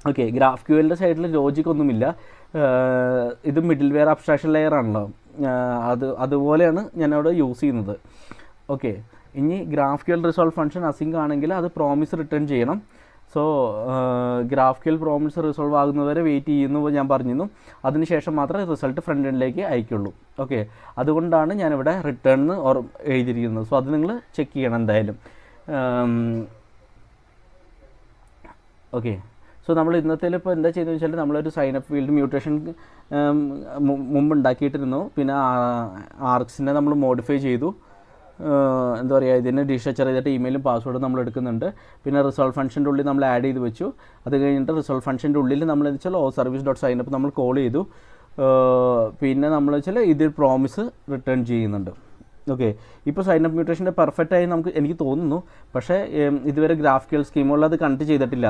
Okay, graph ക്യൂഎലിൻ്റെ സൈഡിൽ logic ഒന്നുമില്ല. ഇത് മിഡിൽ വെയർ അബ്സ്ട്രാക്ഷൻ ലെയർ ആണല്ലോ, അതുപോലെയാണ് ഞാനവിടെ യൂസ് ചെയ്യുന്നത്. ഓക്കെ, ഇനി GraphQL resolve function async ആണെങ്കിൽ അത് പ്രോമിസ് റിട്ടേൺ ചെയ്യണം. So GraphQL promise resolve ആകുന്നതുവരെ വെയിറ്റ് ചെയ്യുന്നു ഞാൻ പറഞ്ഞിരുന്നു. അതിനുശേഷം മാത്രമേ റിസൾട്ട് ഫ്രണ്ട് എൻഡിലേക്ക് അയക്കുള്ളൂ. ഓക്കെ, അതുകൊണ്ടാണ് ഞാനിവിടെ റിട്ടേൺ എഴുതിയിരിക്കുന്നത്. സോ അത് നിങ്ങൾ ചെക്ക് ചെയ്യണം എന്തായാലും. ഓക്കെ, സോ നമ്മൾ ഇന്നത്തേൽ ഇപ്പോൾ എന്താ ചെയ്തതെന്ന് വെച്ചാൽ നമ്മളൊരു സൈനപ്പ് ഫീൽഡ് മ്യൂട്ടേഷൻ മുമ്പ് ഉണ്ടാക്കിയിട്ടിരുന്നു. പിന്നെ ആർക്സിനെ നമ്മൾ മോഡിഫൈ ചെയ്തു. എന്താ പറയുക, ഇതിന് ഡിസ്ട്രക്ചർ ചെയ്തിട്ട് ഇമെയിലും പാസ്വേഡും നമ്മൾ എടുക്കുന്നുണ്ട്. പിന്നെ റിസോൾവ് ഫംഗ്ഷൻ്റെ ഉള്ളിൽ നമ്മൾ ആഡ് ചെയ്ത് വെച്ചു. അത് കഴിഞ്ഞിട്ട് റിസോൾവ് ഫംഗ്ഷൻ്റെ ഉള്ളിൽ നമ്മൾ വെച്ചാൽ സർവീസ് ഡോട്ട് സൈനപ്പ് നമ്മൾ കോൾ ചെയ്തു. പിന്നെ നമ്മൾ വെച്ചാൽ ഇത് പ്രോമിസ് റിട്ടേൺ ചെയ്യുന്നുണ്ട്. ഓക്കെ, ഇപ്പോൾ സൈനപ്പ് മ്യൂട്ടേഷൻ്റെ പെർഫെക്റ്റായി എനിക്ക് തോന്നുന്നു. പക്ഷേ ഇതുവരെ ഗ്രാഫ് ക്യൂഎൽ സ്കീമുള്ളത് കണക്ട് ചെയ്തിട്ടില്ല.